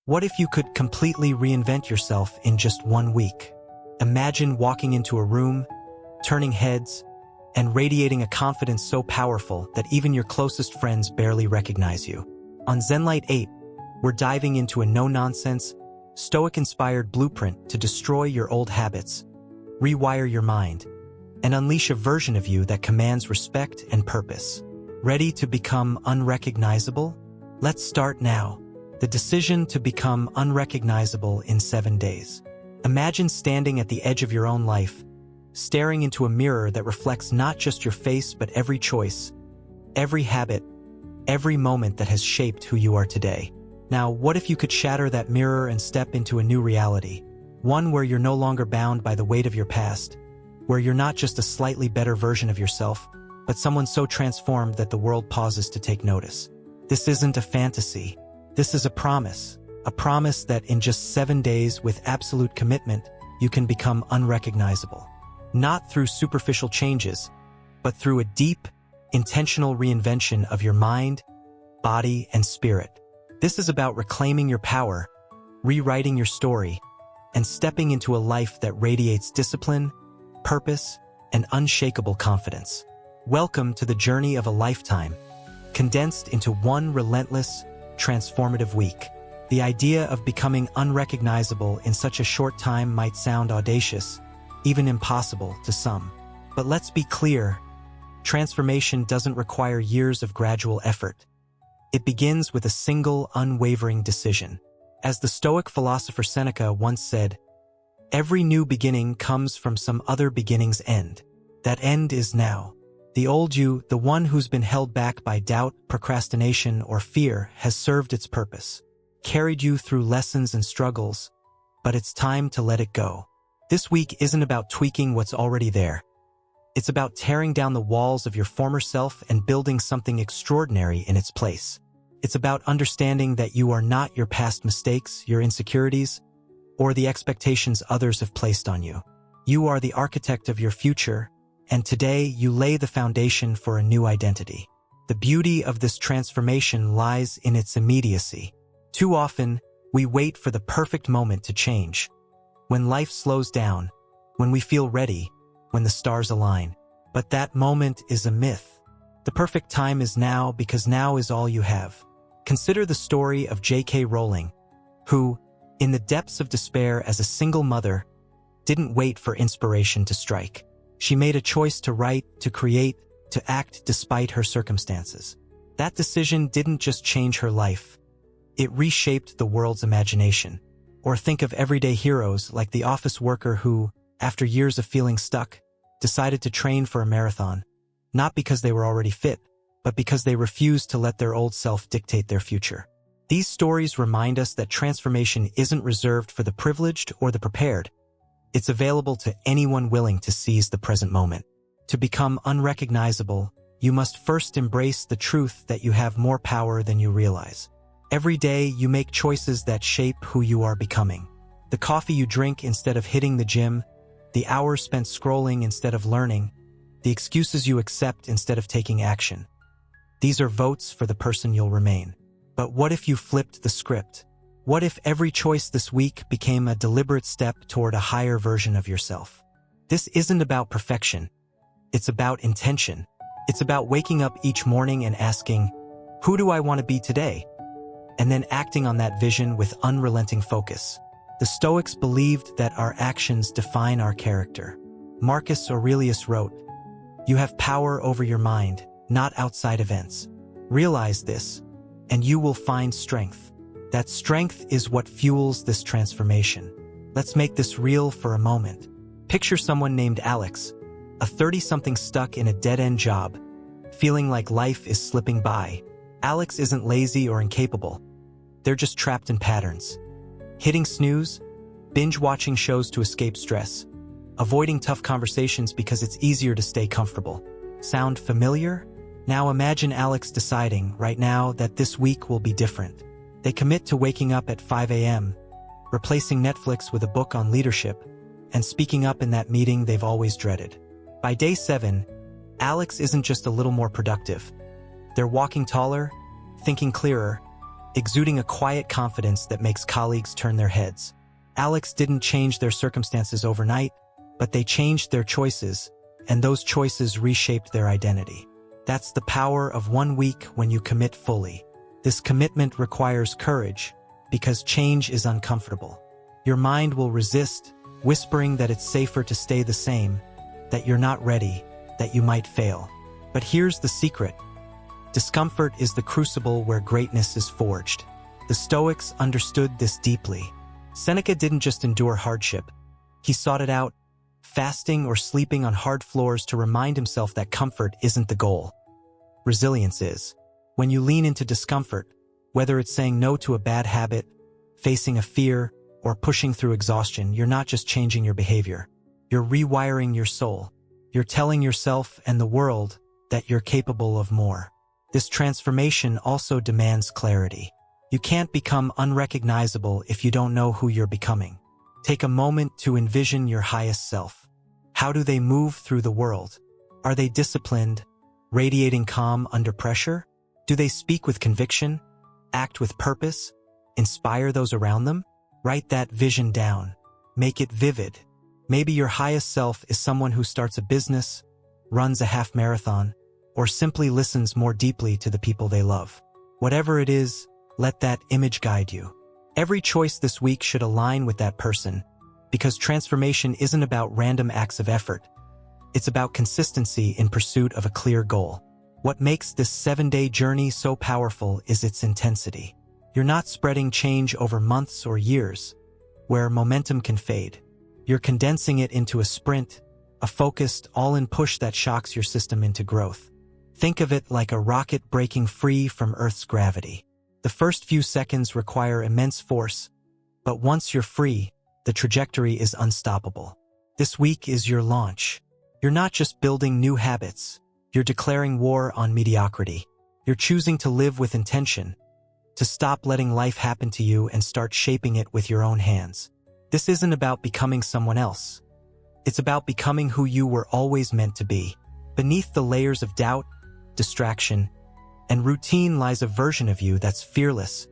What if you could completely reinvent yourself in just 1 week? Imagine walking into a room, turning heads, and radiating a confidence so powerful that even your closest friends barely recognize you. On ZenLight 8, we're diving into a no-nonsense, Stoic-inspired blueprint to destroy your old habits, rewire your mind, and unleash a version of you that commands respect and purpose. Ready to become unrecognizable? Let's start now. The decision to become unrecognizable in 7 days. Imagine standing at the edge of your own life, staring into a mirror that reflects not just your face but every choice, every habit, every moment that has shaped who you are today. Now, what if you could shatter that mirror and step into a new reality? One where you're no longer bound by the weight of your past, where you're not just a slightly better version of yourself, but someone so transformed that the world pauses to take notice. This isn't a fantasy. This is a promise that in just 7 days with absolute commitment, you can become unrecognizable. Not through superficial changes, but through a deep, intentional reinvention of your mind, body, and spirit. This is about reclaiming your power, rewriting your story, and stepping into a life that radiates discipline, purpose, and unshakable confidence. Welcome to the journey of a lifetime, condensed into one relentless, transformative week. The idea of becoming unrecognizable in such a short time might sound audacious, even impossible to some. But let's be clear, transformation doesn't require years of gradual effort. It begins with a single, unwavering decision. As the Stoic philosopher Seneca once said, "Every new beginning comes from some other beginning's end. That end is now." The old you, the one who's been held back by doubt, procrastination, or fear, has served its purpose, carried you through lessons and struggles, but it's time to let it go. This week isn't about tweaking what's already there. It's about tearing down the walls of your former self and building something extraordinary in its place. It's about understanding that you are not your past mistakes, your insecurities, or the expectations others have placed on you. You are the architect of your future, and today you lay the foundation for a new identity. The beauty of this transformation lies in its immediacy. Too often, we wait for the perfect moment to change. When life slows down, when we feel ready, when the stars align. But that moment is a myth. The perfect time is now because now is all you have. Consider the story of J.K. Rowling, who, in the depths of despair as a single mother, didn't wait for inspiration to strike. She made a choice to write, to create, to act despite her circumstances. That decision didn't just change her life. It reshaped the world's imagination. Or think of everyday heroes like the office worker who, after years of feeling stuck, decided to train for a marathon, not because they were already fit, but because they refused to let their old self dictate their future. These stories remind us that transformation isn't reserved for the privileged or the prepared. It's available to anyone willing to seize the present moment. To become unrecognizable, you must first embrace the truth that you have more power than you realize. Every day, you make choices that shape who you are becoming. The coffee you drink instead of hitting the gym, the hours spent scrolling instead of learning, the excuses you accept instead of taking action. These are votes for the person you'll remain. But what if you flipped the script? What if every choice this week became a deliberate step toward a higher version of yourself? This isn't about perfection. It's about intention. It's about waking up each morning and asking, who do I want to be today? And then acting on that vision with unrelenting focus. The Stoics believed that our actions define our character. Marcus Aurelius wrote, "You have power over your mind, not outside events. Realize this, and you will find strength." That strength is what fuels this transformation. Let's make this real for a moment. Picture someone named Alex, a 30-something stuck in a dead-end job, feeling like life is slipping by. Alex isn't lazy or incapable. They're just trapped in patterns. Hitting snooze, binge-watching shows to escape stress, avoiding tough conversations because it's easier to stay comfortable. Sound familiar? Now imagine Alex deciding right now that this week will be different. They commit to waking up at 5 a.m., replacing Netflix with a book on leadership, and speaking up in that meeting they've always dreaded. By day 7, Alex isn't just a little more productive. They're walking taller, thinking clearer, exuding a quiet confidence that makes colleagues turn their heads. Alex didn't change their circumstances overnight, but they changed their choices, and those choices reshaped their identity. That's the power of 1 week when you commit fully. This commitment requires courage, because change is uncomfortable. Your mind will resist, whispering that it's safer to stay the same, that you're not ready, that you might fail. But here's the secret. Discomfort is the crucible where greatness is forged. The Stoics understood this deeply. Seneca didn't just endure hardship. He sought it out, fasting or sleeping on hard floors to remind himself that comfort isn't the goal. Resilience is. When you lean into discomfort, whether it's saying no to a bad habit, facing a fear, or pushing through exhaustion, you're not just changing your behavior. You're rewiring your soul. You're telling yourself and the world that you're capable of more. This transformation also demands clarity. You can't become unrecognizable if you don't know who you're becoming. Take a moment to envision your highest self. How do they move through the world? Are they disciplined, radiating calm under pressure? Do they speak with conviction, act with purpose, inspire those around them? Write that vision down. Make it vivid. Maybe your highest self is someone who starts a business, runs a half marathon, or simply listens more deeply to the people they love. Whatever it is, let that image guide you. Every choice this week should align with that person, because transformation isn't about random acts of effort. It's about consistency in pursuit of a clear goal. What makes this 7-day journey so powerful is its intensity. You're not spreading change over months or years, where momentum can fade. You're condensing it into a sprint, a focused, all-in push that shocks your system into growth. Think of it like a rocket breaking free from Earth's gravity. The first few seconds require immense force, but once you're free, the trajectory is unstoppable. This week is your launch. You're not just building new habits. You're declaring war on mediocrity. You're choosing to live with intention, to stop letting life happen to you and start shaping it with your own hands. This isn't about becoming someone else. It's about becoming who you were always meant to be. Beneath the layers of doubt, distraction, and routine lies a version of you that's fearless,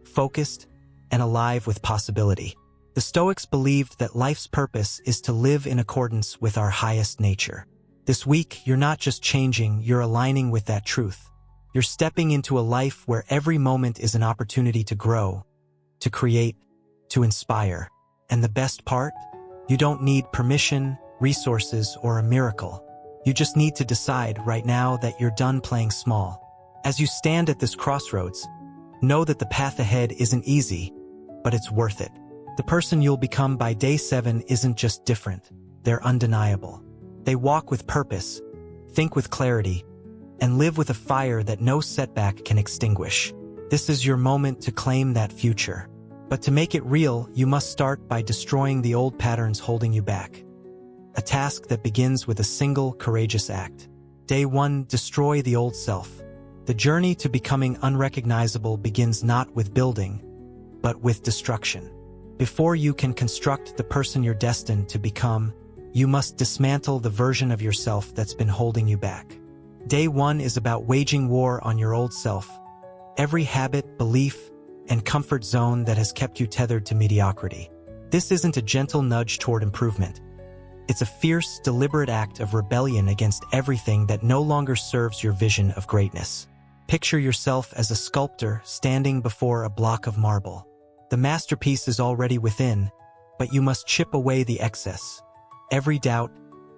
focused, and alive with possibility. The Stoics believed that life's purpose is to live in accordance with our highest nature. This week, you're not just changing, you're aligning with that truth. You're stepping into a life where every moment is an opportunity to grow, to create, to inspire. And the best part? You don't need permission, resources, or a miracle. You just need to decide right now that you're done playing small. As you stand at this crossroads, know that the path ahead isn't easy, but it's worth it. The person you'll become by day 7 isn't just different, they're undeniable. They walk with purpose, think with clarity, and live with a fire that no setback can extinguish. This is your moment to claim that future. But to make it real, you must start by destroying the old patterns holding you back. A task that begins with a single courageous act. Day 1, destroy the old self. The journey to becoming unrecognizable begins not with building, but with destruction. Before you can construct the person you're destined to become, you must dismantle the version of yourself that's been holding you back. Day 1 is about waging war on your old self. Every habit, belief, and comfort zone that has kept you tethered to mediocrity. This isn't a gentle nudge toward improvement. It's a fierce, deliberate act of rebellion against everything that no longer serves your vision of greatness. Picture yourself as a sculptor standing before a block of marble. The masterpiece is already within, but you must chip away the excess. Every doubt,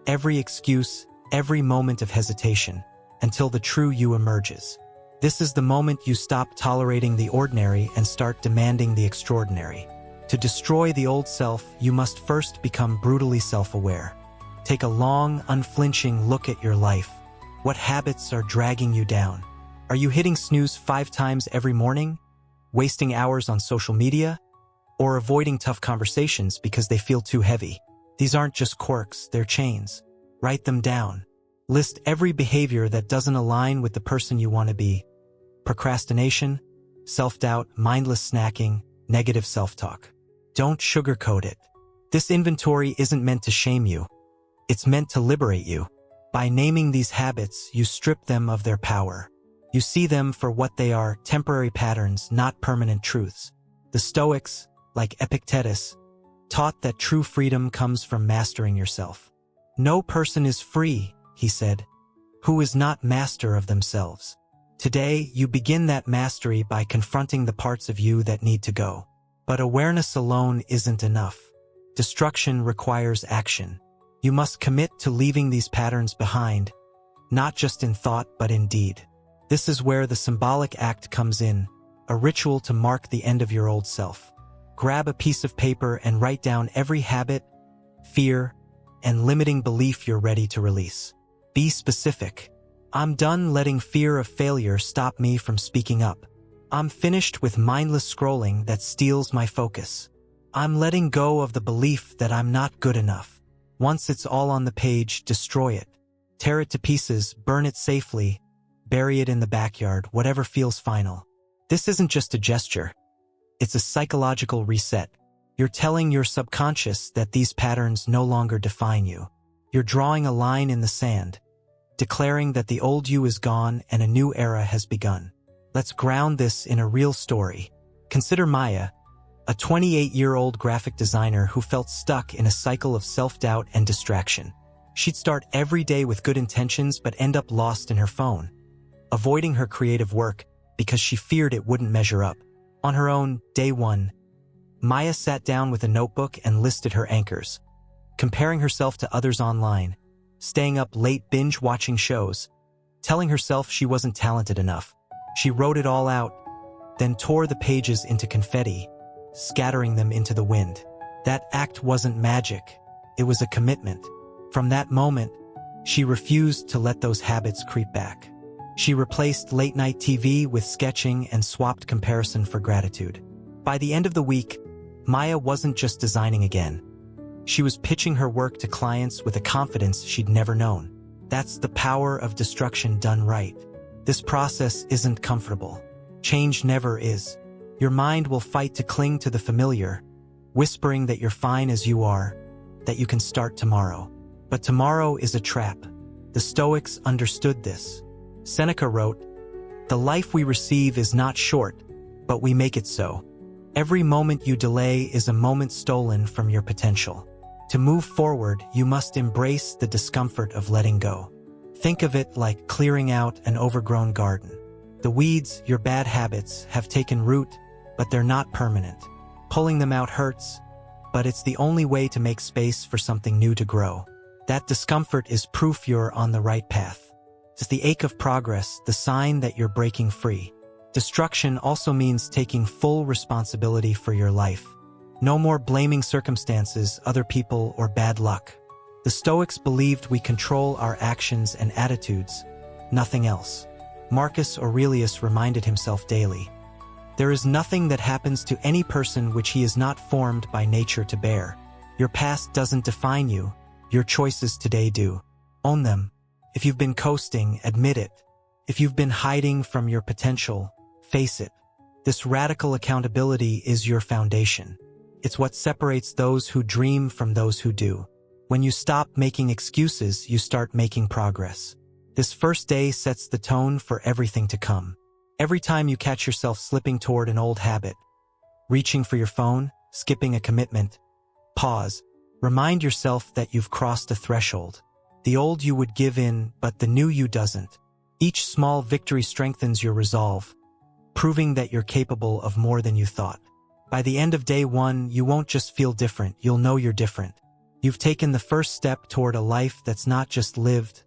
every excuse, every moment of hesitation, until the true you emerges. This is the moment you stop tolerating the ordinary and start demanding the extraordinary. To destroy the old self, you must first become brutally self-aware. Take a long, unflinching look at your life. What habits are dragging you down? Are you hitting snooze 5 times every morning? Wasting hours on social media? Or avoiding tough conversations because they feel too heavy? These aren't just quirks, they're chains. Write them down. List every behavior that doesn't align with the person you want to be. Procrastination, self-doubt, mindless snacking, negative self-talk. Don't sugarcoat it. This inventory isn't meant to shame you. It's meant to liberate you. By naming these habits, you strip them of their power. You see them for what they are, temporary patterns, not permanent truths. The Stoics, like Epictetus, taught that true freedom comes from mastering yourself. No person is free, he said, who is not master of themselves. Today, you begin that mastery by confronting the parts of you that need to go. But awareness alone isn't enough. Destruction requires action. You must commit to leaving these patterns behind, not just in thought but in deed. This is where the symbolic act comes in, a ritual to mark the end of your old self. Grab a piece of paper and write down every habit, fear, and limiting belief you're ready to release. Be specific. I'm done letting fear of failure stop me from speaking up. I'm finished with mindless scrolling that steals my focus. I'm letting go of the belief that I'm not good enough. Once it's all on the page, destroy it. Tear it to pieces, burn it safely, bury it in the backyard, whatever feels final. This isn't just a gesture. It's a psychological reset. You're telling your subconscious that these patterns no longer define you. You're drawing a line in the sand, declaring that the old you is gone and a new era has begun. Let's ground this in a real story. Consider Maya, a 28-year-old graphic designer who felt stuck in a cycle of self-doubt and distraction. She'd start every day with good intentions but end up lost in her phone, avoiding her creative work because she feared it wouldn't measure up. On her own, day one, Maya sat down with a notebook and listed her anchors, comparing herself to others online, staying up late binge-watching shows, telling herself she wasn't talented enough. She wrote it all out, then tore the pages into confetti, scattering them into the wind. That act wasn't magic. It was a commitment. From that moment, she refused to let those habits creep back. She replaced late-night TV with sketching and swapped comparison for gratitude. By the end of the week, Maya wasn't just designing again. She was pitching her work to clients with a confidence she'd never known. That's the power of destruction done right. This process isn't comfortable. Change never is. Your mind will fight to cling to the familiar, whispering that you're fine as you are, that you can start tomorrow. But tomorrow is a trap. The Stoics understood this. Seneca wrote, "The life we receive is not short, but we make it so. Every moment you delay is a moment stolen from your potential." To move forward, you must embrace the discomfort of letting go. Think of it like clearing out an overgrown garden. The weeds, your bad habits, have taken root, but they're not permanent. Pulling them out hurts, but it's the only way to make space for something new to grow. That discomfort is proof you're on the right path. It's the ache of progress, the sign that you're breaking free. Destruction also means taking full responsibility for your life. No more blaming circumstances, other people, or bad luck. The Stoics believed we control our actions and attitudes, nothing else. Marcus Aurelius reminded himself daily, "There is nothing that happens to any person which he is not formed by nature to bear." Your past doesn't define you, your choices today do. Own them. If you've been coasting, admit it. If you've been hiding from your potential, face it. This radical accountability is your foundation. It's what separates those who dream from those who do. When you stop making excuses, you start making progress. This first day sets the tone for everything to come. Every time you catch yourself slipping toward an old habit, reaching for your phone, skipping a commitment, pause. Remind yourself that you've crossed a threshold. The old you would give in, but the new you doesn't. Each small victory strengthens your resolve, proving that you're capable of more than you thought. By the end of day one, you won't just feel different, you'll know you're different. You've taken the first step toward a life that's not just lived,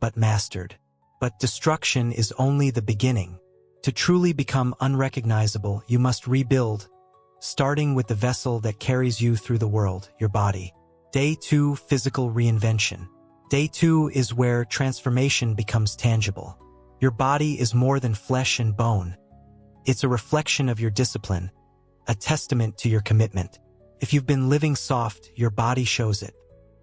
but mastered. But destruction is only the beginning. To truly become unrecognizable, you must rebuild, starting with the vessel that carries you through the world, your body. Day 2, physical reinvention. Day 2 is where transformation becomes tangible. Your body is more than flesh and bone. It's a reflection of your discipline, a testament to your commitment. If you've been living soft, your body shows it.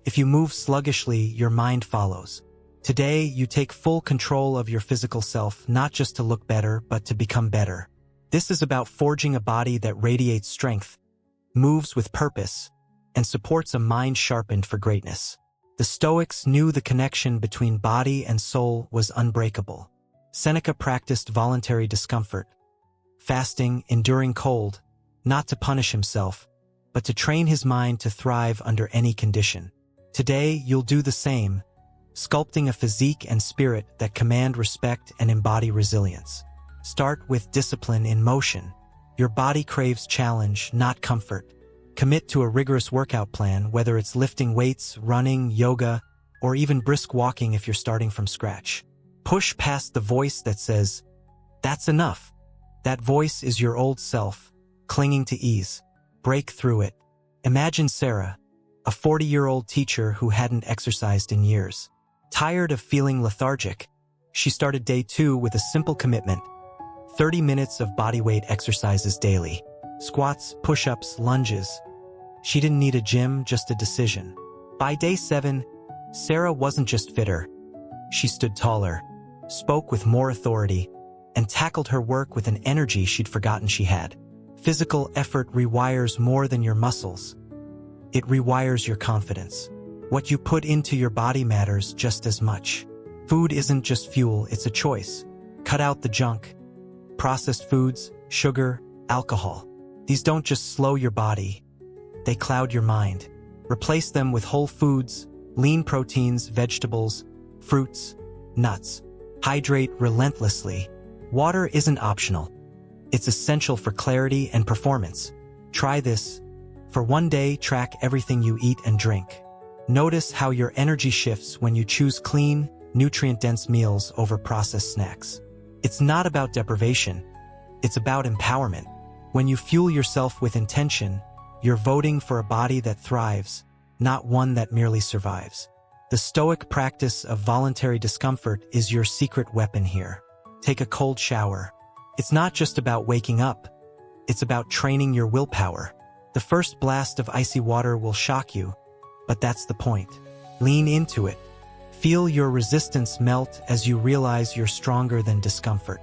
If you move sluggishly, your mind follows. Today, you take full control of your physical self, not just to look better, but to become better. This is about forging a body that radiates strength, moves with purpose, and supports a mind sharpened for greatness. The Stoics knew the connection between body and soul was unbreakable. Seneca practiced voluntary discomfort, fasting, enduring cold, not to punish himself, but to train his mind to thrive under any condition. Today, you'll do the same, sculpting a physique and spirit that command respect and embody resilience. Start with discipline in motion. Your body craves challenge, not comfort. Commit to a rigorous workout plan, whether it's lifting weights, running, yoga, or even brisk walking if you're starting from scratch. Push past the voice that says, "That's enough." That voice is your old self, clinging to ease. Break through it. Imagine Sarah, a 40-year-old teacher who hadn't exercised in years. Tired of feeling lethargic, she started day 2 with a simple commitment: 30 minutes of bodyweight exercises daily. Squats, push-ups, lunges. She didn't need a gym, just a decision. By day 7, Sarah wasn't just fitter. She stood taller, spoke with more authority, and tackled her work with an energy she'd forgotten she had. Physical effort rewires more than your muscles. It rewires your confidence. What you put into your body matters just as much. Food isn't just fuel, it's a choice. Cut out the junk. Processed foods, sugar, alcohol. These don't just slow your body, they cloud your mind. Replace them with whole foods, lean proteins, vegetables, fruits, nuts. Hydrate relentlessly. Water isn't optional. It's essential for clarity and performance. Try this. For one day, track everything you eat and drink. Notice how your energy shifts when you choose clean, nutrient-dense meals over processed snacks. It's not about deprivation. It's about empowerment. When you fuel yourself with intention, you're voting for a body that thrives, not one that merely survives. The Stoic practice of voluntary discomfort is your secret weapon here. Take a cold shower. It's not just about waking up. It's about training your willpower. The first blast of icy water will shock you, but that's the point. Lean into it. Feel your resistance melt as you realize you're stronger than discomfort.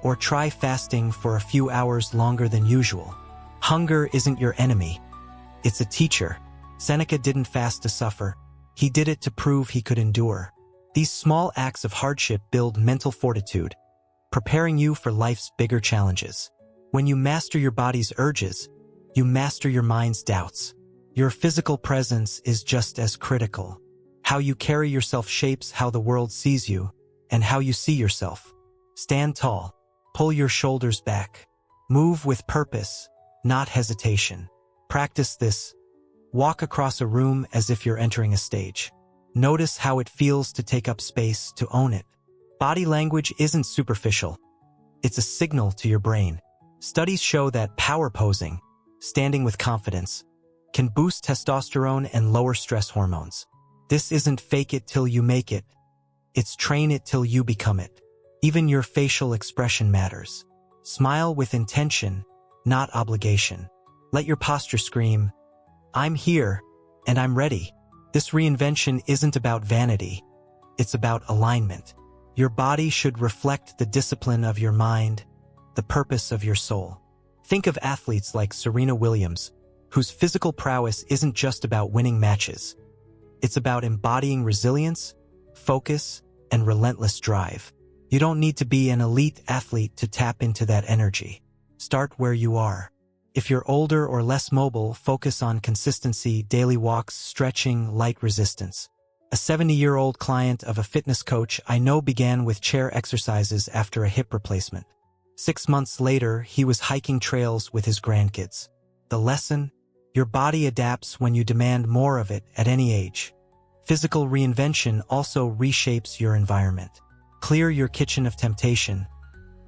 Or try fasting for a few hours longer than usual. Hunger isn't your enemy. It's a teacher. Seneca didn't fast to suffer. He did it to prove he could endure. These small acts of hardship build mental fortitude, preparing you for life's bigger challenges. When you master your body's urges, you master your mind's doubts. Your physical presence is just as critical. How you carry yourself shapes how the world sees you and how you see yourself. Stand tall. Pull your shoulders back. Move with purpose, not hesitation. Practice this. Walk across a room as if you're entering a stage. Notice how it feels to take up space, to own it. Body language isn't superficial. It's a signal to your brain. Studies show that power posing, standing with confidence, can boost testosterone and lower stress hormones. This isn't fake it till you make it. It's train it till you become it. Even your facial expression matters. Smile with intention, not obligation. Let your posture scream, "I'm here, and I'm ready." This reinvention isn't about vanity. It's about alignment. Your body should reflect the discipline of your mind, the purpose of your soul. Think of athletes like Serena Williams, whose physical prowess isn't just about winning matches. It's about embodying resilience, focus, and relentless drive. You don't need to be an elite athlete to tap into that energy. Start where you are. If you're older or less mobile, focus on consistency, daily walks, stretching, light resistance. A 70-year-old client of a fitness coach I know began with chair exercises after a hip replacement. 6 months later, he was hiking trails with his grandkids. The lesson? Your body adapts when you demand more of it at any age. Physical reinvention also reshapes your environment. Clear your kitchen of temptation.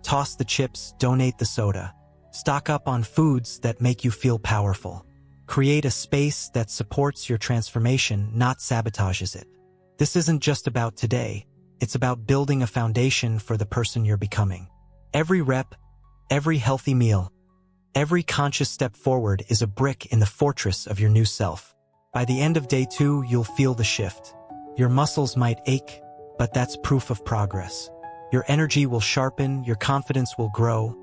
Toss the chips, donate the soda. Stock up on foods that make you feel powerful. Create a space that supports your transformation, not sabotages it. This isn't just about today. It's about building a foundation for the person you're becoming. Every rep, every healthy meal, every conscious step forward is a brick in the fortress of your new self. By the end of day 2, you'll feel the shift. Your muscles might ache, but that's proof of progress. Your energy will sharpen, your confidence will grow,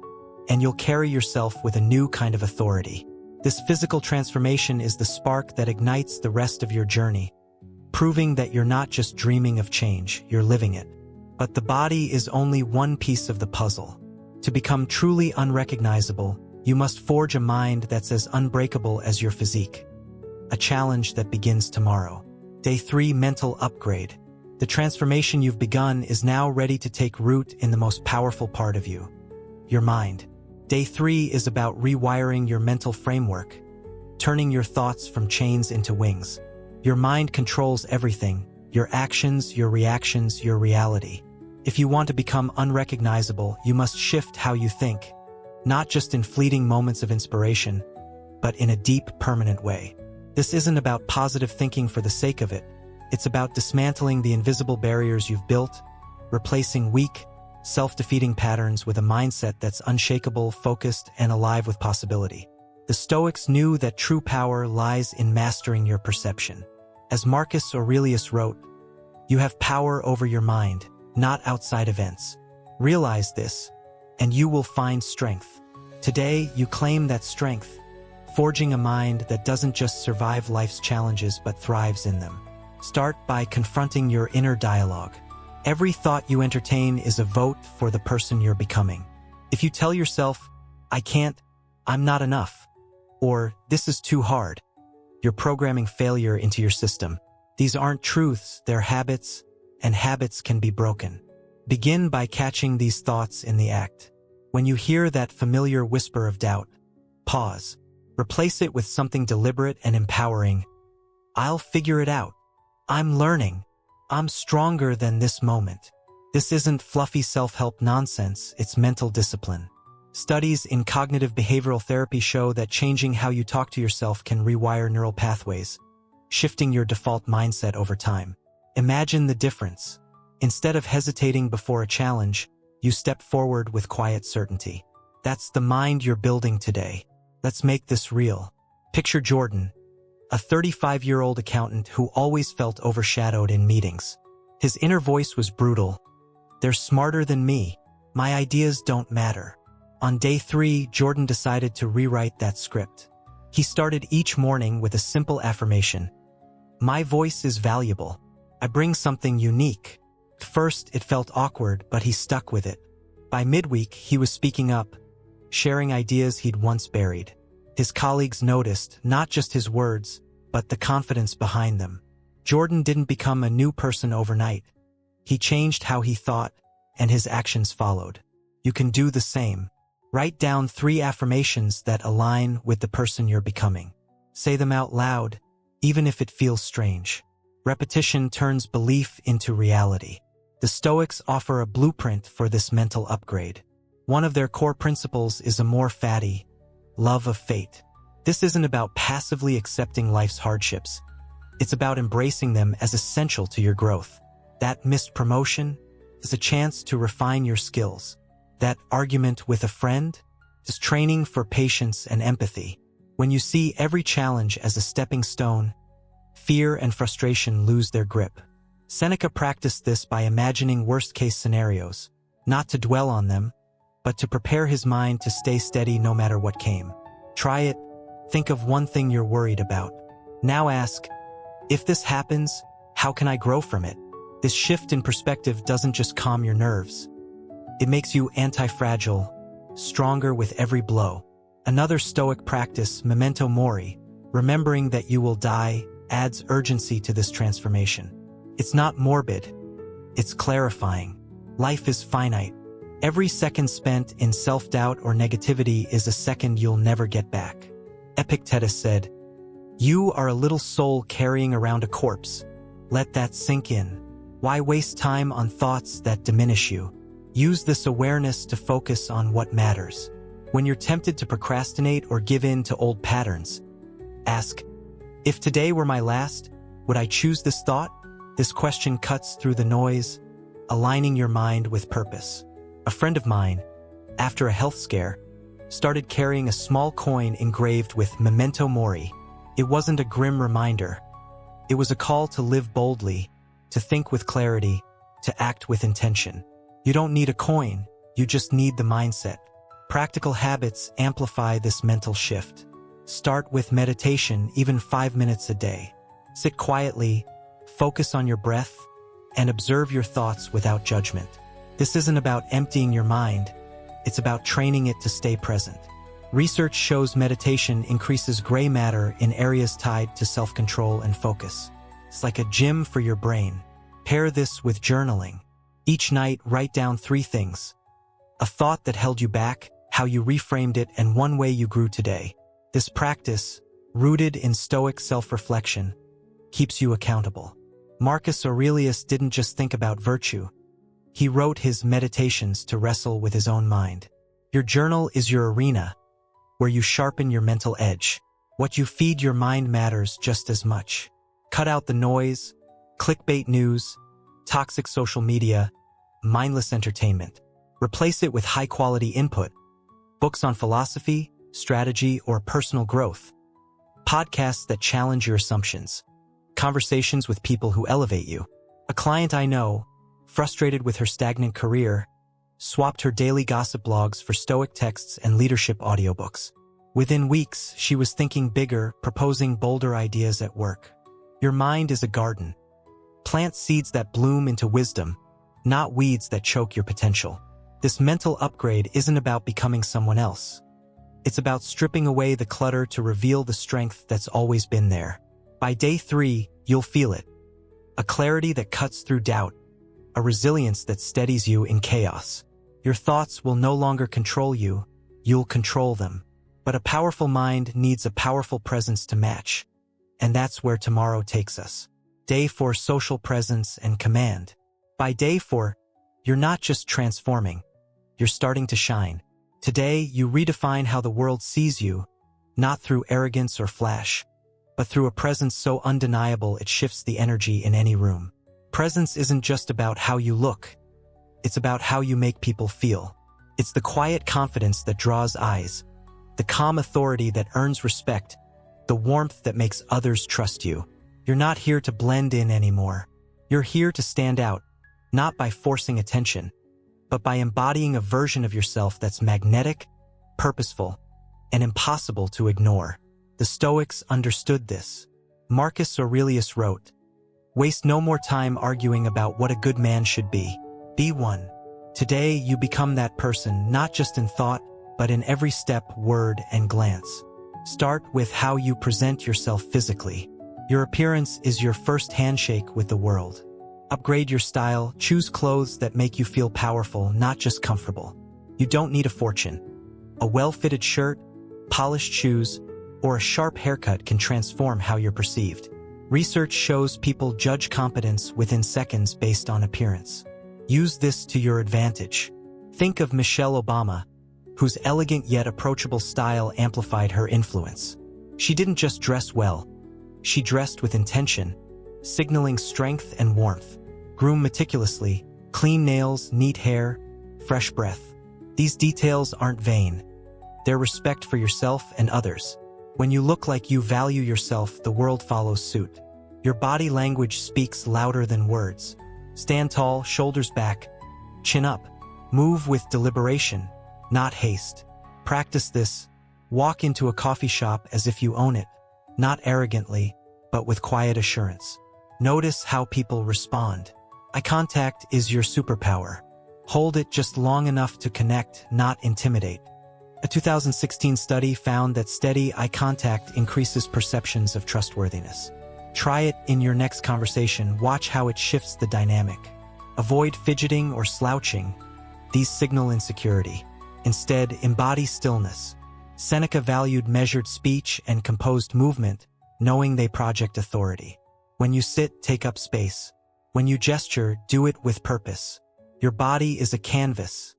and you'll carry yourself with a new kind of authority. This physical transformation is the spark that ignites the rest of your journey, proving that you're not just dreaming of change, you're living it. But the body is only one piece of the puzzle. To become truly unrecognizable, you must forge a mind that's as unbreakable as your physique. A challenge that begins tomorrow. Day 3, mental upgrade. The transformation you've begun is now ready to take root in the most powerful part of you, your mind. Day 3 is about rewiring your mental framework, turning your thoughts from chains into wings. Your mind controls everything, your actions, your reactions, your reality. If you want to become unrecognizable, you must shift how you think, not just in fleeting moments of inspiration, but in a deep, permanent way. This isn't about positive thinking for the sake of it. It's about dismantling the invisible barriers you've built, replacing weak, self-defeating patterns with a mindset that's unshakable, focused, and alive with possibility. The Stoics knew that true power lies in mastering your perception. As Marcus Aurelius wrote, "You have power over your mind, not outside events. Realize this, and you will find strength." Today, you claim that strength, forging a mind that doesn't just survive life's challenges but thrives in them. Start by confronting your inner dialogue. Every thought you entertain is a vote for the person you're becoming. If you tell yourself, "I can't," "I'm not enough," or "this is too hard," you're programming failure into your system. These aren't truths, they're habits, and habits can be broken. Begin by catching these thoughts in the act. When you hear that familiar whisper of doubt, pause. Replace it with something deliberate and empowering. "I'll figure it out. I'm learning. I'm stronger than this moment." This isn't fluffy self-help nonsense, it's mental discipline. Studies in cognitive behavioral therapy show that changing how you talk to yourself can rewire neural pathways, shifting your default mindset over time. Imagine the difference. Instead of hesitating before a challenge, you step forward with quiet certainty. That's the mind you're building today. Let's make this real. Picture Jordan, a 35-year-old accountant who always felt overshadowed in meetings. His inner voice was brutal. "They're smarter than me. My ideas don't matter." On day 3, Jordan decided to rewrite that script. He started each morning with a simple affirmation. "My voice is valuable. I bring something unique." At first, it felt awkward, but he stuck with it. By midweek, he was speaking up, sharing ideas he'd once buried. His colleagues noticed not just his words, but the confidence behind them. Jordan didn't become a new person overnight. He changed how he thought, and his actions followed. You can do the same. Write down 3 affirmations that align with the person you're becoming. Say them out loud, even if it feels strange. Repetition turns belief into reality. The Stoics offer a blueprint for this mental upgrade. One of their core principles is amor fati, love of fate. This isn't about passively accepting life's hardships. It's about embracing them as essential to your growth. That missed promotion is a chance to refine your skills. That argument with a friend is training for patience and empathy. When you see every challenge as a stepping stone, fear and frustration lose their grip. Seneca practiced this by imagining worst-case scenarios, not to dwell on them, but to prepare his mind to stay steady no matter what came. Try it. Think of one thing you're worried about. Now ask, if this happens, how can I grow from it? This shift in perspective doesn't just calm your nerves. It makes you anti-fragile, stronger with every blow. Another Stoic practice, memento mori, remembering that you will die, adds urgency to this transformation. It's not morbid. It's clarifying. Life is finite. Every second spent in self-doubt or negativity is a second you'll never get back. Epictetus said, "You are a little soul carrying around a corpse. Let that sink in. Why waste time on thoughts that diminish you? Use this awareness to focus on what matters." When you're tempted to procrastinate or give in to old patterns, ask, if today were my last, would I choose this thought? This question cuts through the noise, aligning your mind with purpose. A friend of mine, after a health scare, started carrying a small coin engraved with memento mori. It wasn't a grim reminder. It was a call to live boldly, to think with clarity, to act with intention. You don't need a coin, you just need the mindset. Practical habits amplify this mental shift. Start with meditation, even 5 minutes a day. Sit quietly, focus on your breath, and observe your thoughts without judgment. This isn't about emptying your mind, it's about training it to stay present. Research shows meditation increases gray matter in areas tied to self-control and focus. It's like a gym for your brain. Pair this with journaling. Each night, write down 3 things. A thought that held you back, how you reframed it, and one way you grew today. This practice, rooted in Stoic self-reflection, keeps you accountable. Marcus Aurelius didn't just think about virtue. He wrote his meditations to wrestle with his own mind. Your journal is your arena, where you sharpen your mental edge. What you feed your mind matters just as much. Cut out the noise, clickbait news, toxic social media, mindless entertainment. Replace it with high-quality input. Books on philosophy, strategy, or personal growth. Podcasts that challenge your assumptions. Conversations with people who elevate you. A client I know, frustrated with her stagnant career, swapped her daily gossip blogs for Stoic texts and leadership audiobooks. Within weeks, she was thinking bigger, proposing bolder ideas at work. Your mind is a garden. Plant seeds that bloom into wisdom, not weeds that choke your potential. This mental upgrade isn't about becoming someone else. It's about stripping away the clutter to reveal the strength that's always been there. By day 3, you'll feel it. A clarity that cuts through doubt. A resilience that steadies you in chaos. Your thoughts will no longer control you, you'll control them. But a powerful mind needs a powerful presence to match. And that's where tomorrow takes us. Day 4, social presence and command. By day 4, you're not just transforming, you're starting to shine. Today, you redefine how the world sees you, not through arrogance or flash, but through a presence so undeniable it shifts the energy in any room. Presence isn't just about how you look. It's about how you make people feel. It's the quiet confidence that draws eyes, the calm authority that earns respect, the warmth that makes others trust you. You're not here to blend in anymore. You're here to stand out, not by forcing attention, but by embodying a version of yourself that's magnetic, purposeful, and impossible to ignore. The Stoics understood this. Marcus Aurelius wrote, "Waste no more time arguing about what a good man should be. Be one." Today, you become that person, not just in thought, but in every step, word, and glance. Start with how you present yourself physically. Your appearance is your first handshake with the world. Upgrade your style, choose clothes that make you feel powerful, not just comfortable. You don't need a fortune. A well-fitted shirt, polished shoes, or a sharp haircut can transform how you're perceived. Research shows people judge competence within seconds based on appearance. Use this to your advantage. Think of Michelle Obama, whose elegant yet approachable style amplified her influence. She didn't just dress well. She dressed with intention, signaling strength and warmth. Groom meticulously, clean nails, neat hair, fresh breath. These details aren't vain. They're respect for yourself and others. When you look like you value yourself, the world follows suit. Your body language speaks louder than words. Stand tall, shoulders back, chin up. Move with deliberation, not haste. Practice this. Walk into a coffee shop as if you own it, not arrogantly, but with quiet assurance. Notice how people respond. Eye contact is your superpower. Hold it just long enough to connect, not intimidate. A 2016 study found that steady eye contact increases perceptions of trustworthiness. Try it in your next conversation. Watch how it shifts the dynamic. Avoid fidgeting or slouching. These signal insecurity. Instead, embody stillness. Seneca valued measured speech and composed movement, knowing they project authority. When you sit, take up space. When you gesture, do it with purpose. Your body is a canvas.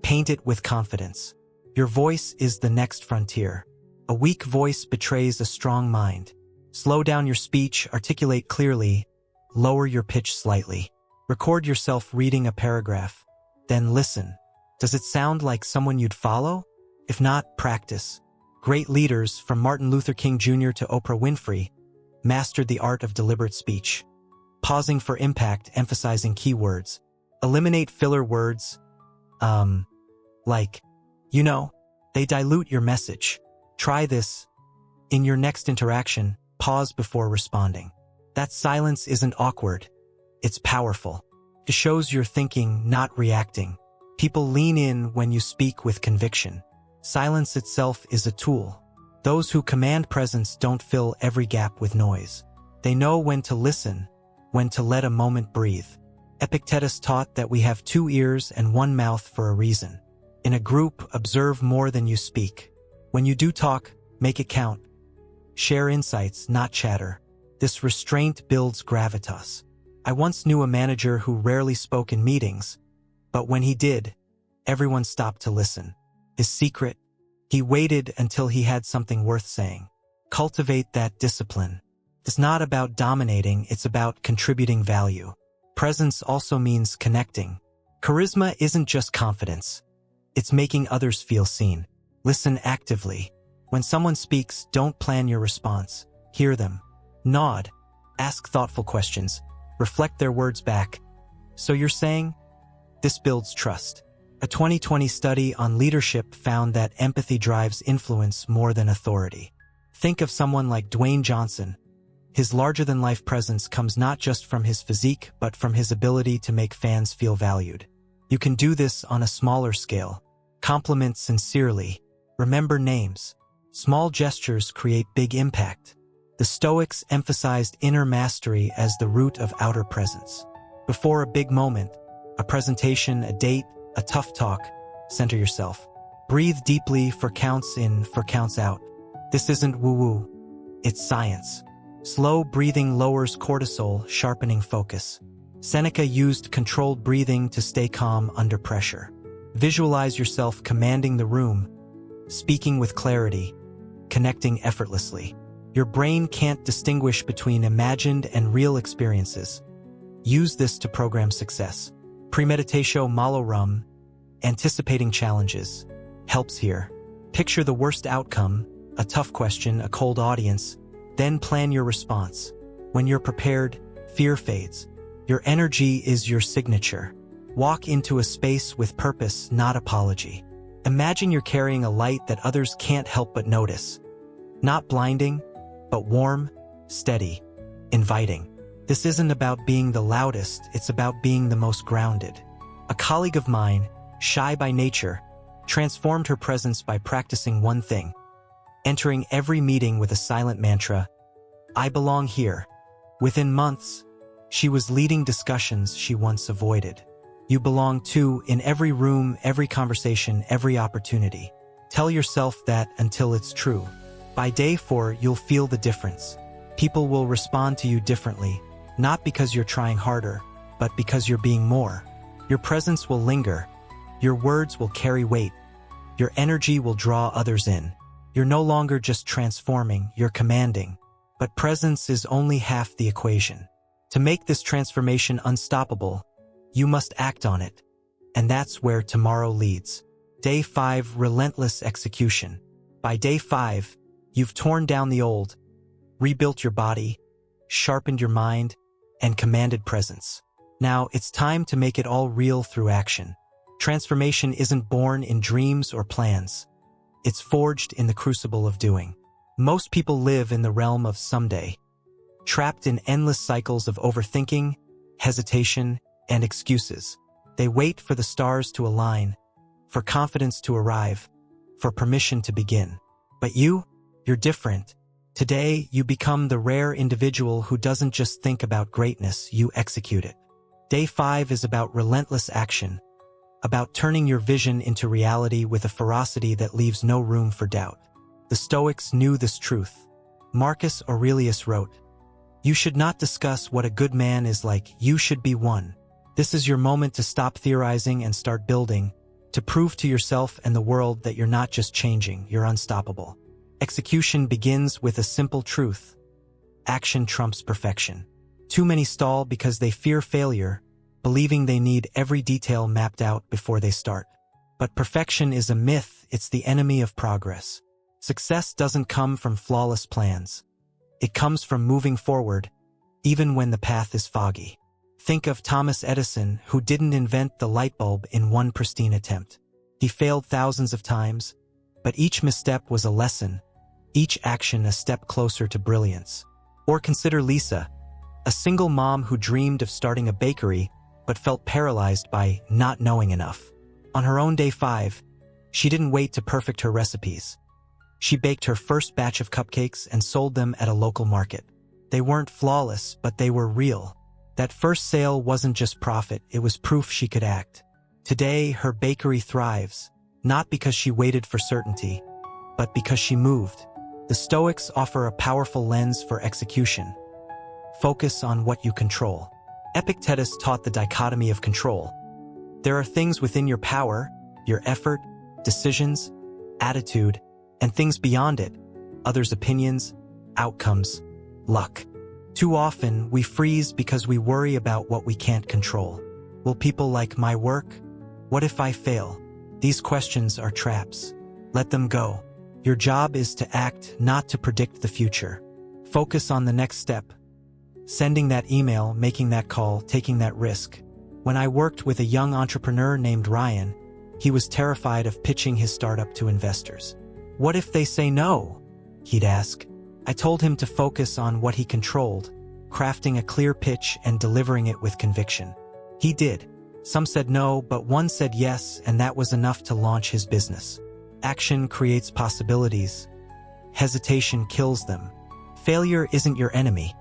Paint it with confidence. Your voice is the next frontier. A weak voice betrays a strong mind. Slow down your speech, articulate clearly, lower your pitch slightly. Record yourself reading a paragraph. Then listen. Does it sound like someone you'd follow? If not, practice. Great leaders, from Martin Luther King Jr. to Oprah Winfrey, mastered the art of deliberate speech. Pausing for impact, emphasizing keywords. Eliminate filler words, like, they dilute your message. Try this. In your next interaction, pause before responding. That silence isn't awkward. It's powerful. It shows you're thinking, not reacting. People lean in when you speak with conviction. Silence itself is a tool. Those who command presence don't fill every gap with noise. They know when to listen, when to let a moment breathe. Epictetus taught that we have 2 ears and 1 mouth for a reason. In a group, observe more than you speak. When you do talk, make it count. Share insights, not chatter. This restraint builds gravitas. I once knew a manager who rarely spoke in meetings, but when he did, everyone stopped to listen. His secret? He waited until he had something worth saying. Cultivate that discipline. It's not about dominating, it's about contributing value. Presence also means connecting. Charisma isn't just confidence. It's making others feel seen. Listen actively. When someone speaks, don't plan your response. Hear them. Nod. Ask thoughtful questions. Reflect their words back. So you're saying? This builds trust. A 2020 study on leadership found that empathy drives influence more than authority. Think of someone like Dwayne Johnson. His larger-than-life presence comes not just from his physique, but from his ability to make fans feel valued. You can do this on a smaller scale. Compliment sincerely. Remember names. Small gestures create big impact. The Stoics emphasized inner mastery as the root of outer presence. Before a big moment, a presentation, a date, a tough talk, center yourself. Breathe deeply for counts in, for counts out. This isn't woo-woo. It's science. Slow breathing lowers cortisol, sharpening focus. Seneca used controlled breathing to stay calm under pressure. Visualize yourself commanding the room, speaking with clarity, connecting effortlessly. Your brain can't distinguish between imagined and real experiences. Use this to program success. Premeditatio malorum, anticipating challenges, helps here. Picture the worst outcome, a tough question, a cold audience, then plan your response. When you're prepared, fear fades. Your energy is your signature. Walk into a space with purpose, not apology. Imagine you're carrying a light that others can't help but notice. Not blinding, but warm, steady, inviting. This isn't about being the loudest, it's about being the most grounded. A colleague of mine, shy by nature, transformed her presence by practicing one thing. Entering every meeting with a silent mantra, "I belong here." Within months, she was leading discussions she once avoided. You belong too, in every room, every conversation, every opportunity. Tell yourself that until it's true. By day 4, you'll feel the difference. People will respond to you differently, not because you're trying harder, but because you're being more. Your presence will linger. Your words will carry weight. Your energy will draw others in. You're no longer just transforming, you're commanding. But presence is only half the equation. To make this transformation unstoppable, you must act on it. And that's where tomorrow leads. Day 5, Relentless Execution. By day 5, you've torn down the old, rebuilt your body, sharpened your mind, and commanded presence. Now it's time to make it all real through action. Transformation isn't born in dreams or plans. It's forged in the crucible of doing. Most people live in the realm of someday, trapped in endless cycles of overthinking, hesitation, and excuses. They wait for the stars to align, for confidence to arrive, for permission to begin. But you're different. Today, you become the rare individual who doesn't just think about greatness, you execute it. Day 5 is about relentless action, about turning your vision into reality with a ferocity that leaves no room for doubt. The Stoics knew this truth. Marcus Aurelius wrote, "You should not discuss what a good man is like, you should be one." This is your moment to stop theorizing and start building, to prove to yourself and the world that you're not just changing, you're unstoppable. Execution begins with a simple truth. Action trumps perfection. Too many stall because they fear failure, believing they need every detail mapped out before they start. But perfection is a myth, it's the enemy of progress. Success doesn't come from flawless plans. It comes from moving forward, even when the path is foggy. Think of Thomas Edison, who didn't invent the light bulb in one pristine attempt. He failed thousands of times, but each misstep was a lesson, each action a step closer to brilliance. Or consider Lisa, A single mom who dreamed of starting a bakery but felt paralyzed by not knowing enough. On her own day 5, she didn't wait to perfect her recipes. She baked her first batch of cupcakes and sold them at a local market. They weren't flawless, but they were real. That first sale wasn't just profit, it was proof she could act. Today, her bakery thrives, not because she waited for certainty, but because she moved. The Stoics offer a powerful lens for execution. Focus on what you control. Epictetus taught the dichotomy of control. There are things within your power, your effort, decisions, attitude, and things beyond it, others' opinions, outcomes, luck. Too often, we freeze because we worry about what we can't control. Will people like my work? What if I fail? These questions are traps. Let them go. Your job is to act, not to predict the future. Focus on the next step. Sending that email, making that call, taking that risk. When I worked with a young entrepreneur named Ryan, he was terrified of pitching his startup to investors. What if they say no? He'd ask. I told him to focus on what he controlled, crafting a clear pitch and delivering it with conviction. He did. Some said no, but one said yes, and that was enough to launch his business. Action creates possibilities. Hesitation kills them. Failure isn't your enemy.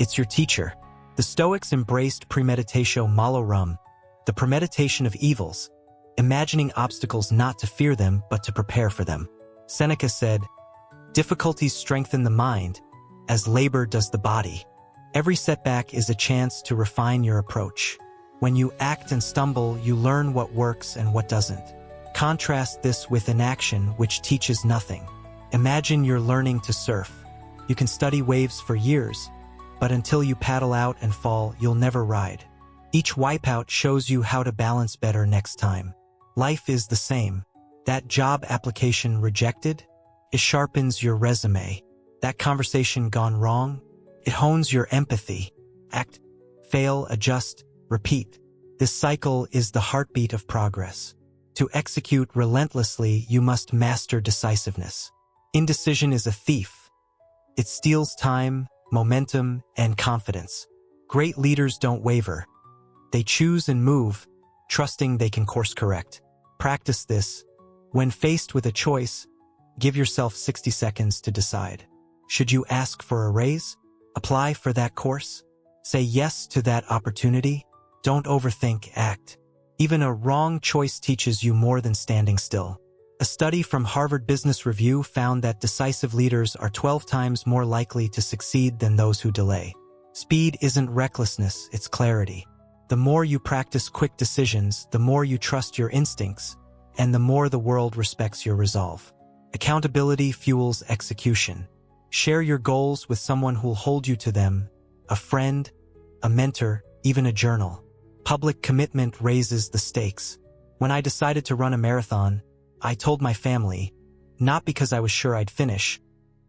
It's your teacher. The Stoics embraced premeditatio malorum, the premeditation of evils, imagining obstacles not to fear them but to prepare for them. Seneca said, difficulties strengthen the mind, as labor does the body. Every setback is a chance to refine your approach. When you act and stumble, you learn what works and what doesn't. Contrast this with inaction, which teaches nothing. Imagine you're learning to surf. You can study waves for years, but until you paddle out and fall, you'll never ride. Each wipeout shows you how to balance better next time. Life is the same. That job application rejected? It sharpens your resume. That conversation gone wrong? It hones your empathy. Act, fail, adjust, repeat. This cycle is the heartbeat of progress. To execute relentlessly, you must master decisiveness. Indecision is a thief. It steals time, momentum, and confidence. Great leaders don't waver. They choose and move, trusting they can course correct. Practice this. When faced with a choice, give yourself 60 seconds to decide. Should you ask for a raise? Apply for that course? Say yes to that opportunity? Don't overthink, act. Even a wrong choice teaches you more than standing still. A study from Harvard Business Review found that decisive leaders are 12 times more likely to succeed than those who delay. Speed isn't recklessness, it's clarity. The more you practice quick decisions, the more you trust your instincts, and the more the world respects your resolve. Accountability fuels execution. Share your goals with someone who'll hold you to them, a friend, a mentor, even a journal. Public commitment raises the stakes. When I decided to run a marathon, I told my family, not because I was sure I'd finish,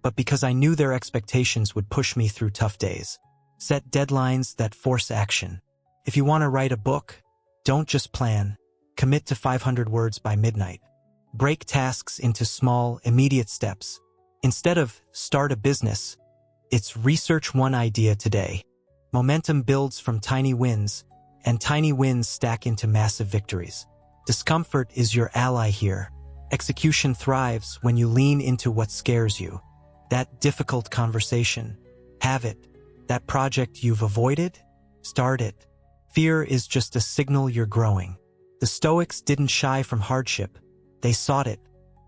but because I knew their expectations would push me through tough days. Set deadlines that force action. If you want to write a book, don't just plan. Commit to 500 words by midnight. Break tasks into small, immediate steps. Instead of start a business, it's research one idea today. Momentum builds from tiny wins, and tiny wins stack into massive victories. Discomfort is your ally here. Execution thrives when you lean into what scares you. That difficult conversation, have it. That project you've avoided, start it. Fear is just a signal you're growing. The Stoics didn't shy from hardship. They sought it,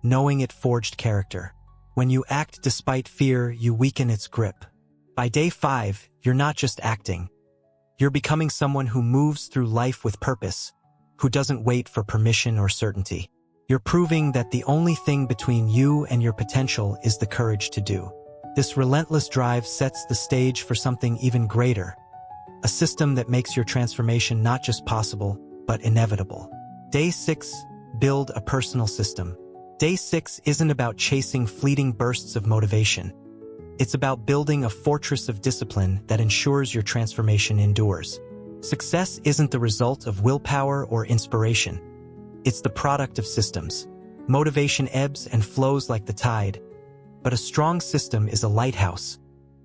knowing it forged character. When you act despite fear, you weaken its grip. By day 5, you're not just acting. You're becoming someone who moves through life with purpose, who doesn't wait for permission or certainty. You're proving that the only thing between you and your potential is the courage to do. This relentless drive sets the stage for something even greater, a system that makes your transformation not just possible, but inevitable. Day 6, build a personal system. Day 6 isn't about chasing fleeting bursts of motivation. It's about building a fortress of discipline that ensures your transformation endures. Success isn't the result of willpower or inspiration. It's the product of systems. Motivation ebbs and flows like the tide, but a strong system is a lighthouse,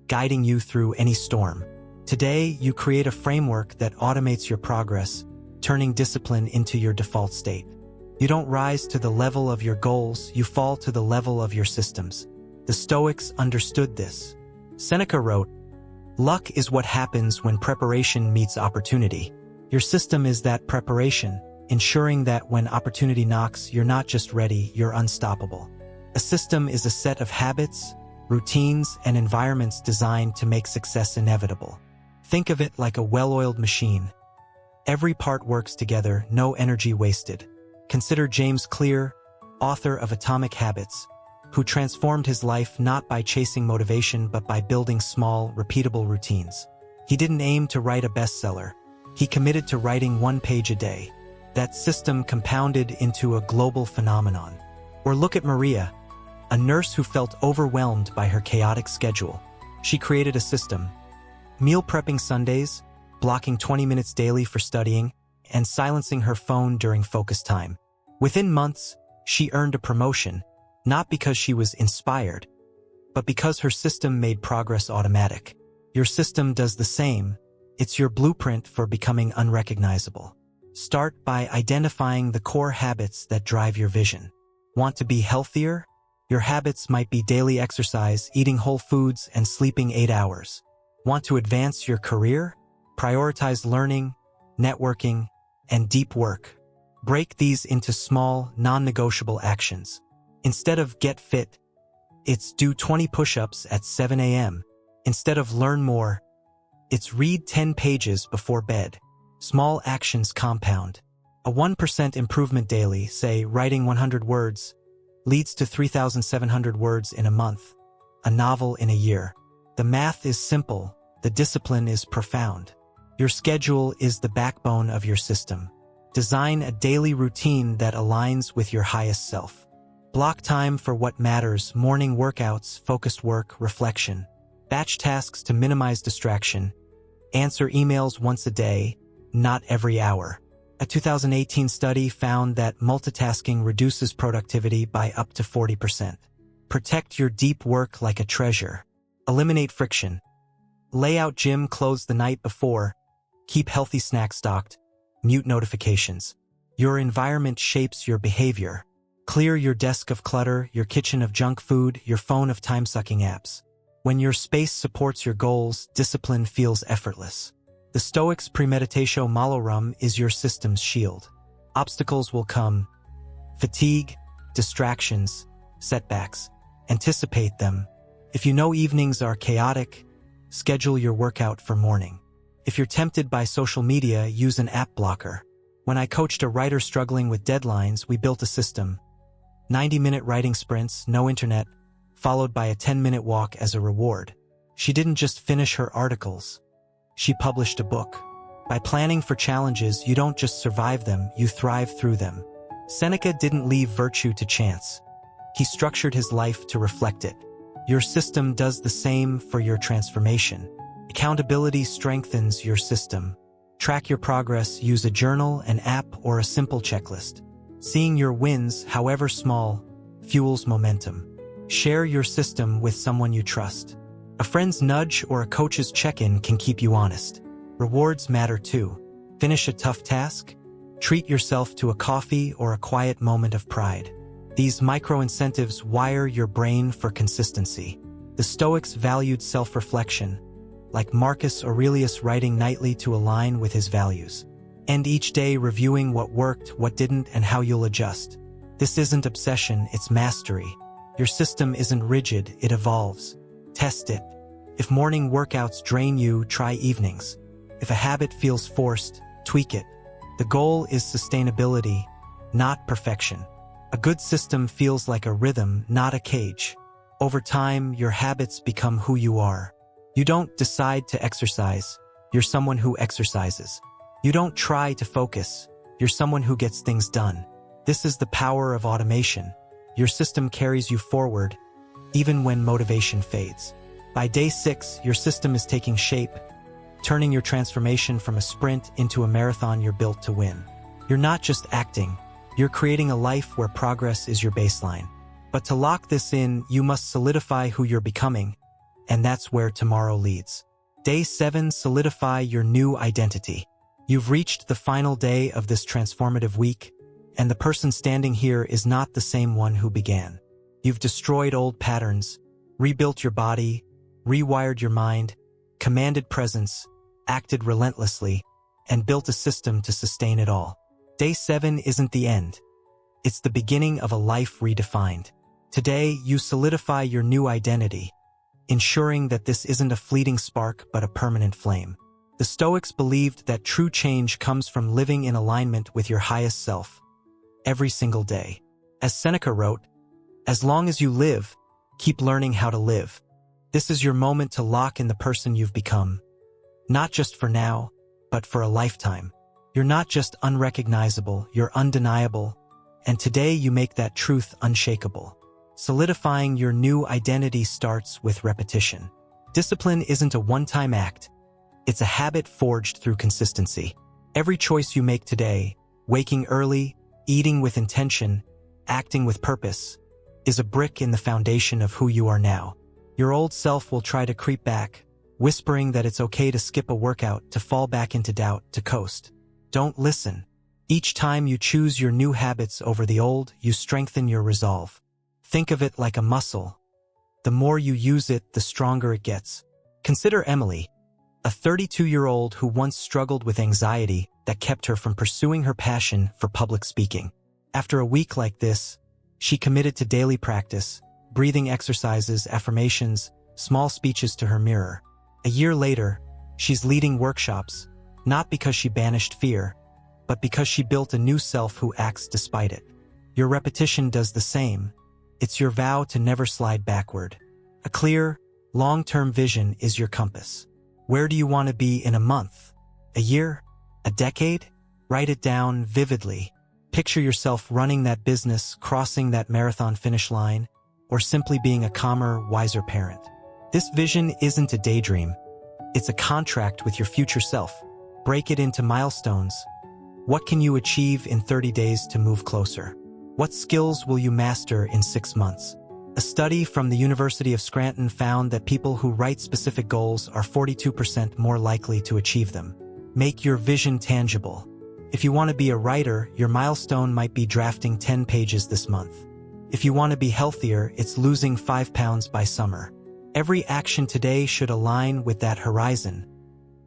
guiding you through any storm. Today, you create a framework that automates your progress, turning discipline into your default state. You don't rise to the level of your goals, you fall to the level of your systems. The Stoics understood this. Seneca wrote, "Luck is what happens when preparation meets opportunity." Your system is that preparation, ensuring that when opportunity knocks, you're not just ready, you're unstoppable. A system is a set of habits, routines, and environments designed to make success inevitable. Think of it like a well-oiled machine. Every part works together, no energy wasted. Consider James Clear, author of Atomic Habits, who transformed his life not by chasing motivation but by building small, repeatable routines. He didn't aim to write a bestseller. He committed to writing 1 page a day. That system compounded into a global phenomenon. Or look at Maria, a nurse who felt overwhelmed by her chaotic schedule. She created a system: meal prepping Sundays, blocking 20 minutes daily for studying, and silencing her phone during focus time. Within months, she earned a promotion, not because she was inspired, but because her system made progress automatic. Your system does the same. It's your blueprint for becoming unrecognizable. Start by identifying the core habits that drive your vision. Want to be healthier? Your habits might be daily exercise, eating whole foods, and sleeping 8 hours. Want to advance your career? Prioritize learning, networking, and deep work. Break these into small, non-negotiable actions. Instead of get fit, it's do 20 push-ups at 7 a.m. Instead of learn more, it's read 10 pages before bed. Small actions compound. A 1% improvement daily, say writing 100 words, leads to 3,700 words in a month, a novel in a year. The math is simple, the discipline is profound. Your schedule is the backbone of your system. Design a daily routine that aligns with your highest self. Block time for what matters: morning workouts, focused work, reflection. Batch tasks to minimize distraction. Answer emails once a day, not every hour. A 2018 study found that multitasking reduces productivity by up to 40%. Protect your deep work like a treasure. Eliminate friction. Lay out gym clothes the night before. Keep healthy snacks stocked. Mute notifications. Your environment shapes your behavior. Clear your desk of clutter, your kitchen of junk food, your phone of time-sucking apps. When your space supports your goals, discipline feels effortless. The Stoics' premeditatio malorum is your system's shield. Obstacles will come. Fatigue, distractions, setbacks. Anticipate them. If you know evenings are chaotic, schedule your workout for morning. If you're tempted by social media, use an app blocker. When I coached a writer struggling with deadlines, we built a system. 90-minute writing sprints, no internet, followed by a 10-minute walk as a reward. She didn't just finish her articles. She published a book. By planning for challenges, you don't just survive them, you thrive through them. Seneca didn't leave virtue to chance. He structured his life to reflect it. Your system does the same for your transformation. Accountability strengthens your system. Track your progress, use a journal, an app, or a simple checklist. Seeing your wins, however small, fuels momentum. Share your system with someone you trust. A friend's nudge or a coach's check-in can keep you honest. Rewards matter too. Finish a tough task? Treat yourself to a coffee or a quiet moment of pride. These micro-incentives wire your brain for consistency. The Stoics valued self-reflection, like Marcus Aurelius writing nightly to align with his values. End each day reviewing what worked, what didn't, and how you'll adjust. This isn't obsession, it's mastery. Your system isn't rigid, it evolves. Test it. If morning workouts drain you, try evenings. If a habit feels forced, tweak it. The goal is sustainability, not perfection. A good system feels like a rhythm, not a cage. Over time, your habits become who you are. You don't decide to exercise, you're someone who exercises. You don't try to focus, you're someone who gets things done. This is the power of automation. Your system carries you forward, even when motivation fades. By day 6, your system is taking shape, turning your transformation from a sprint into a marathon you're built to win. You're not just acting, you're creating a life where progress is your baseline. But to lock this in, you must solidify who you're becoming, and that's where tomorrow leads. Day 7, solidify your new identity. You've reached the final day of this transformative week, and the person standing here is not the same one who began. You've destroyed old patterns, rebuilt your body, rewired your mind, commanded presence, acted relentlessly, and built a system to sustain it all. Day 7 isn't the end. It's the beginning of a life redefined. Today, you solidify your new identity, ensuring that this isn't a fleeting spark but a permanent flame. The Stoics believed that true change comes from living in alignment with your highest self, every single day. As Seneca wrote, "As long as you live, keep learning how to live." This is your moment to lock in the person you've become, not just for now, but for a lifetime. You're not just unrecognizable, you're undeniable, and today you make that truth unshakable. Solidifying your new identity starts with repetition. Discipline isn't a one-time act. It's a habit forged through consistency. Every choice you make today, waking early, eating with intention, acting with purpose, is a brick in the foundation of who you are now. Your old self will try to creep back, whispering that it's okay to skip a workout, to fall back into doubt, to coast. Don't listen. Each time you choose your new habits over the old, you strengthen your resolve. Think of it like a muscle. The more you use it, the stronger it gets. Consider Emily, a 32-year-old who once struggled with anxiety that kept her from pursuing her passion for public speaking. After a week like this, she committed to daily practice, breathing exercises, affirmations, small speeches to her mirror. A year later, she's leading workshops, not because she banished fear, but because she built a new self who acts despite it. Your repetition does the same. It's your vow to never slide backward. A clear, long-term vision is your compass. Where do you want to be in a month? A year? A decade? Write it down vividly. Picture yourself running that business, crossing that marathon finish line, or simply being a calmer, wiser parent. This vision isn't a daydream. It's a contract with your future self. Break it into milestones. What can you achieve in 30 days to move closer? What skills will you master in 6 months? A study from the University of Scranton found that people who write specific goals are 42% more likely to achieve them. Make your vision tangible. If you want to be a writer, your milestone might be drafting 10 pages this month. If you want to be healthier, it's losing 5 pounds by summer. Every action today should align with that horizon,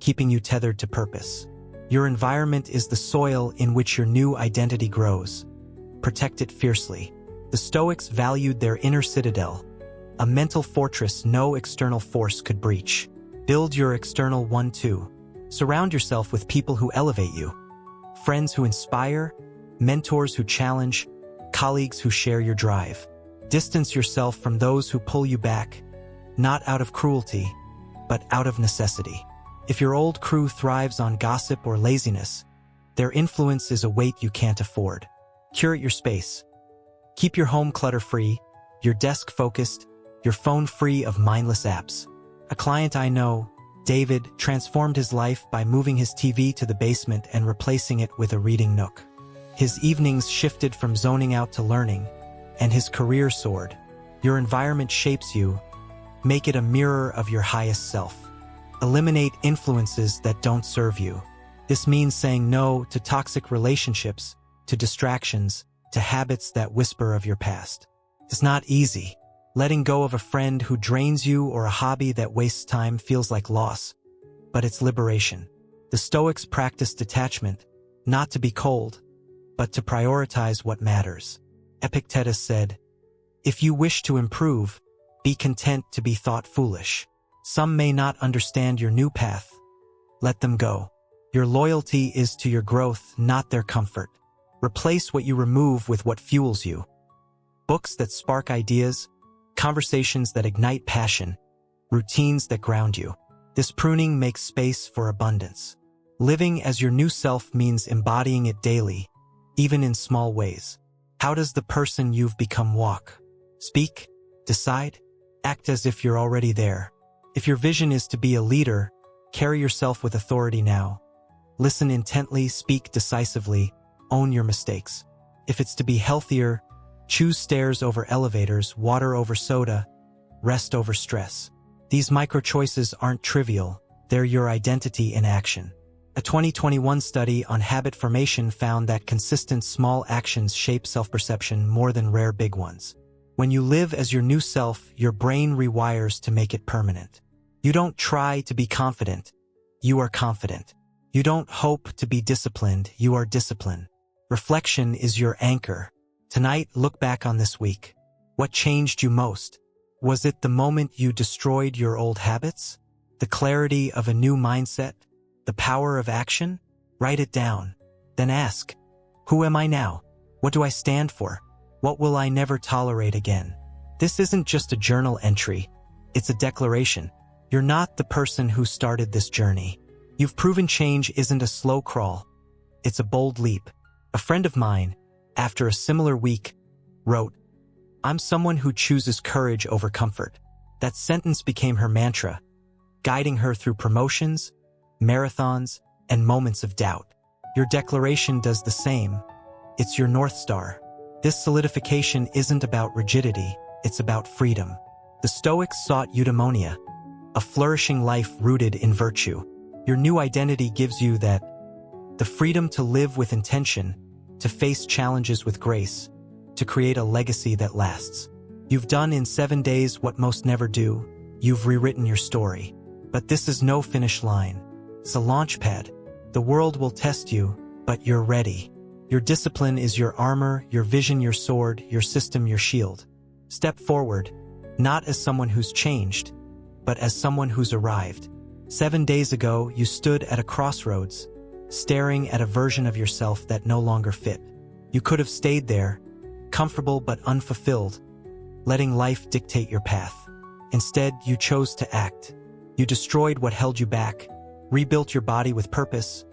keeping you tethered to purpose. Your environment is the soil in which your new identity grows. Protect it fiercely. The Stoics valued their inner citadel, a mental fortress no external force could breach. Build your external one too. Surround yourself with people who elevate you. Friends who inspire, mentors who challenge, colleagues who share your drive. Distance yourself from those who pull you back, not out of cruelty, but out of necessity. If your old crew thrives on gossip or laziness, their influence is a weight you can't afford. Curate your space. Keep your home clutter-free, your desk focused, your phone free of mindless apps. A client I know, David, transformed his life by moving his TV to the basement and replacing it with a reading nook. His evenings shifted from zoning out to learning, and his career soared. Your environment shapes you. Make it a mirror of your highest self. Eliminate influences that don't serve you. This means saying no to toxic relationships, to distractions, to habits that whisper of your past. It's not easy. Letting go of a friend who drains you or a hobby that wastes time feels like loss, but it's liberation. The Stoics practiced detachment, not to be cold, but to prioritize what matters. Epictetus said, "If you wish to improve, be content to be thought foolish." Some may not understand your new path. Let them go. Your loyalty is to your growth, not their comfort. Replace what you remove with what fuels you. Books that spark ideas, conversations that ignite passion, routines that ground you. This pruning makes space for abundance. Living as your new self means embodying it daily, even in small ways. How does the person you've become walk? Speak, decide, act as if you're already there. If your vision is to be a leader, carry yourself with authority now. Listen intently, speak decisively, own your mistakes. If it's to be healthier, choose stairs over elevators, water over soda, rest over stress. These micro choices aren't trivial, They're your identity in action. A 2021 study on habit formation found that consistent small actions shape self-perception more than rare big ones. When you live as your new self, your brain rewires to make it permanent. You don't try to be confident. You are confident. You don't hope to be disciplined. You are disciplined. Reflection is your anchor. Tonight, look back on this week. What changed you most? Was it the moment you destroyed your old habits? The clarity of a new mindset? The power of action? Write it down. Then ask, who am I now? What do I stand for? What will I never tolerate again? This isn't just a journal entry. It's a declaration. You're not the person who started this journey. You've proven change isn't a slow crawl. It's a bold leap. A friend of mine, after a similar week, wrote, "I'm someone who chooses courage over comfort." That sentence became her mantra, guiding her through promotions, marathons, and moments of doubt. Your declaration does the same. It's your North Star. This solidification isn't about rigidity, it's about freedom. The Stoics sought eudaimonia, a flourishing life rooted in virtue. Your new identity gives you that, the freedom to live with intention, to face challenges with grace, to create a legacy that lasts. You've done in 7 days what most never do. You've rewritten your story. But this is no finish line. It's a launch pad. The world will test you, but you're ready. Your discipline is your armor, your vision your sword, your system your shield. Step forward, not as someone who's changed, but as someone who's arrived. 7 days ago, you stood at a crossroads, staring at a version of yourself that no longer fit. You could have stayed there, comfortable but unfulfilled, letting life dictate your path. Instead, you chose to act. You destroyed what held you back, rebuilt your body with purpose,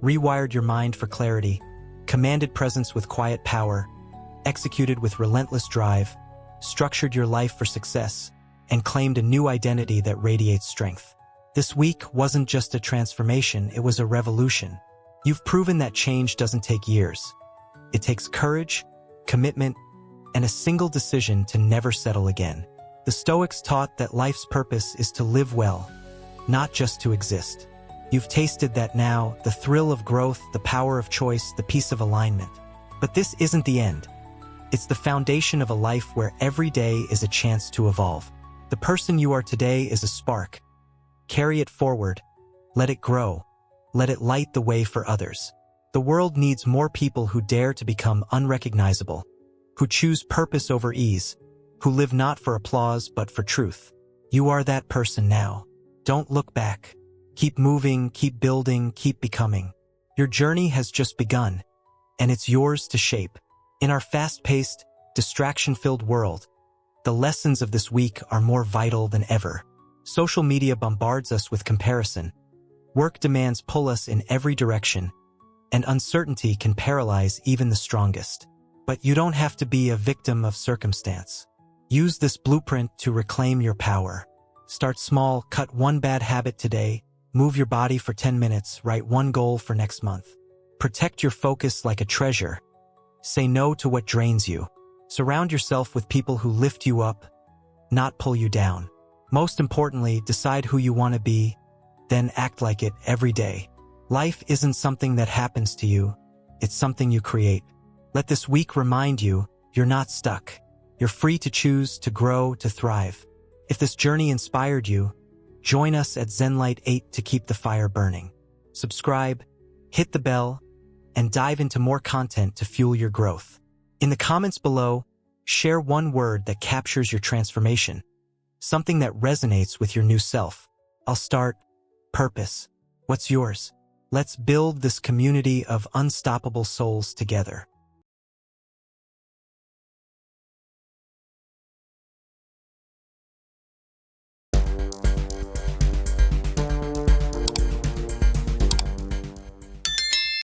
rewired your mind for clarity, commanded presence with quiet power, executed with relentless drive, structured your life for success, and claimed a new identity that radiates strength. This week wasn't just a transformation, it was a revolution. You've proven that change doesn't take years. It takes courage, commitment, and a single decision to never settle again. The Stoics taught that life's purpose is to live well, not just to exist. You've tasted that now, the thrill of growth, the power of choice, the peace of alignment. But this isn't the end. It's the foundation of a life where every day is a chance to evolve. The person you are today is a spark. Carry it forward. Let it grow. Let it light the way for others. The world needs more people who dare to become unrecognizable, who choose purpose over ease, who live not for applause but for truth. You are that person now. Don't look back. Keep moving, keep building, keep becoming. Your journey has just begun, and it's yours to shape. In our fast-paced, distraction-filled world, the lessons of this week are more vital than ever. Social media bombards us with comparison. Work demands pull us in every direction, and uncertainty can paralyze even the strongest. But you don't have to be a victim of circumstance. Use this blueprint to reclaim your power. Start small, cut one bad habit today, move your body for 10 minutes, write one goal for next month. Protect your focus like a treasure. Say no to what drains you. Surround yourself with people who lift you up, not pull you down. Most importantly, decide who you want to be, then act like it every day. Life isn't something that happens to you, it's something you create. Let this week remind you, you're not stuck. You're free to choose, to grow, to thrive. If this journey inspired you, join us at ZenLight 8 to keep the fire burning. Subscribe, hit the bell, and dive into more content to fuel your growth. In the comments below, share one word that captures your transformation, something that resonates with your new self. I'll start. Purpose. What's yours? Let's build this community of unstoppable souls together.